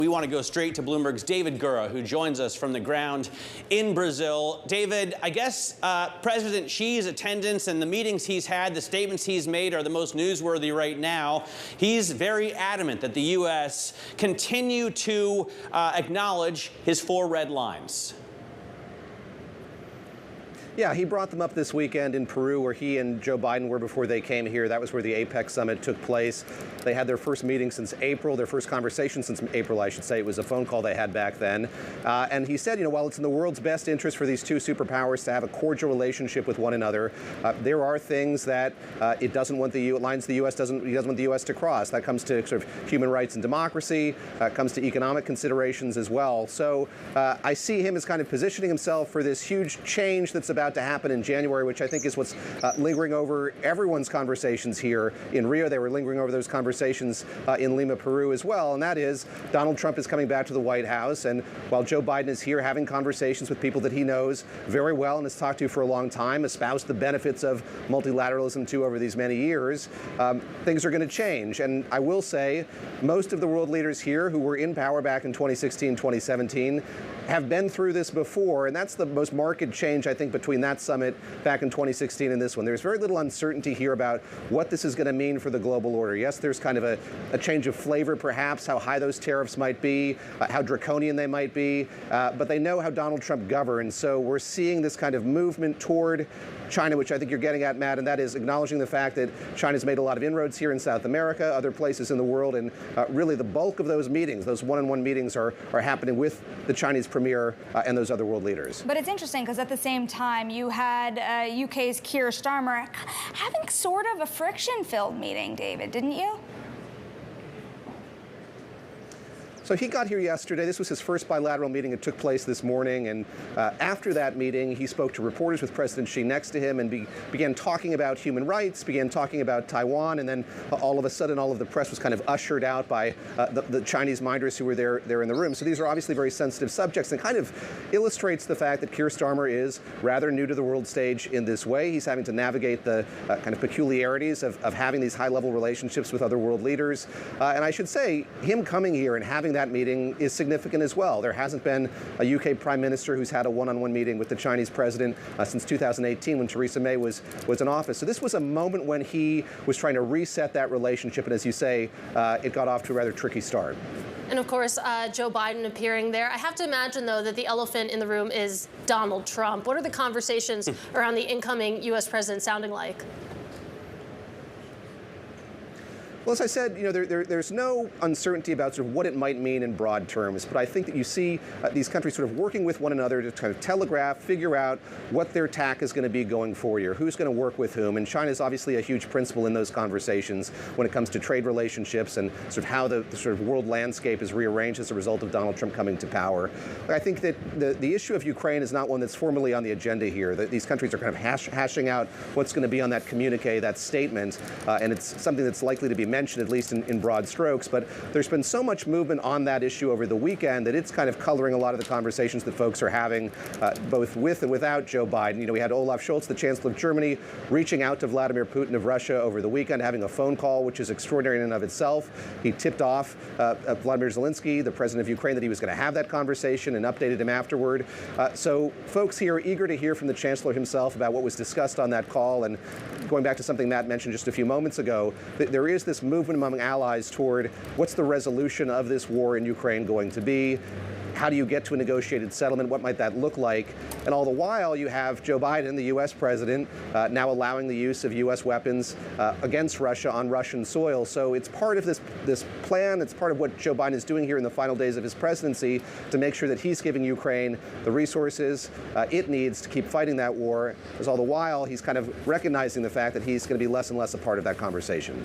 We want to go straight to Bloomberg's David Gura, who joins us from the ground in Brazil. David, I guess President Xi's attendance and the meetings he's had, the statements he's made are the most newsworthy right now. He's very adamant that the U.S. continue to acknowledge his 4 red lines. Yeah, he brought them up this weekend in Peru, where he and Joe Biden were before they came here. That was where the APEC summit took place. They had their first meeting since April, their first conversation since April, I should say. It was a phone call they had back then. And he said, while it's in the world's best interest for these 2 superpowers to have a cordial relationship with one another, there are things that it doesn't want lines the U.S. he doesn't want the U.S. to cross. That comes to sort of human rights and democracy. Comes to economic considerations as well. So I see him as kind of positioning himself for this huge change that's about to happen in January, which I think is what's lingering over everyone's conversations here in Rio. They were lingering over those conversations in Lima, Peru as well, and that is Donald Trump is coming back to the White House, and while Joe Biden is here having conversations with people that he knows very well and has talked to for a long time, espoused the benefits of multilateralism too over these many years, things are going to change. And I will say most of the world leaders here who were in power back in 2016, 2017 have been through this before, and that's the most marked change, I think, between that summit back in 2016 and this one. There's very little uncertainty here about what this is going to mean for the global order. Yes, there's kind of a change of flavor, perhaps, how high those tariffs might be, how draconian they might be, but they know how Donald Trump governs. So we're seeing this kind of movement toward China, which I think you're getting at, Matt, and that is acknowledging the fact that China's made a lot of inroads here in South America, other places in the world, and really the bulk of those meetings, those one-on-one meetings are happening with the Chinese premier and those other world leaders. But it's interesting because at the same time, you had UK's Keir Starmer having sort of a friction-filled meeting, David, didn't you? So he got here yesterday. This was his first bilateral meeting. It took place this morning. And after that meeting, he spoke to reporters with President Xi next to him and began talking about human rights, began talking about Taiwan. And then all of a sudden, all of the press was kind of ushered out by the Chinese minders who were there in the room. So these are obviously very sensitive subjects and kind of illustrates the fact that Keir Starmer is rather new to the world stage in this way. He's having to navigate the kind of peculiarities of having these high-level relationships with other world leaders. And I should say, him coming here and having that meeting is significant as well. There hasn't been a UK prime minister who's had a one-on-one meeting with the Chinese president since 2018 when Theresa May was in office. So this was a moment when he was trying to reset that relationship. And as you say, it got off to a rather tricky start. And of course, Joe Biden appearing there. I have to imagine, though, that the elephant in the room is Donald Trump. What are the conversations around the incoming U.S. president sounding like? Well, as I said, there's no uncertainty about sort of what it might mean in broad terms, but I think that you see these countries sort of working with one another to kind of telegraph, figure out what their tack is going to be going forward here, who's going to work with whom, and China is obviously a huge principal in those conversations when it comes to trade relationships and sort of how the sort of world landscape is rearranged as a result of Donald Trump coming to power. I think that the issue of Ukraine is not one that's formally on the agenda here. These countries are kind of hashing out what's going to be on that communique, that statement, and it's something that's likely to be mentioned, at least in broad strokes. But there's been so much movement on that issue over the weekend that it's kind of coloring a lot of the conversations that folks are having, both with and without Joe Biden. We had Olaf Scholz, the Chancellor of Germany, reaching out to Vladimir Putin of Russia over the weekend, having a phone call, which is extraordinary in and of itself. He tipped off Vladimir Zelensky, the president of Ukraine, that he was going to have that conversation and updated him afterward. So folks here are eager to hear from the Chancellor himself about what was discussed on that call. And going back to something Matt mentioned just a few moments ago, there is this movement among allies toward what's the resolution of this war in Ukraine going to be? How do you get to a negotiated settlement? What might that look like? And all the while, you have Joe Biden, the U.S. president, now allowing the use of U.S. weapons against Russia on Russian soil. So it's part of this plan. It's part of what Joe Biden is doing here in the final days of his presidency to make sure that he's giving Ukraine the resources it needs to keep fighting that war. Because all the while, he's kind of recognizing the fact that he's going to be less and less a part of that conversation.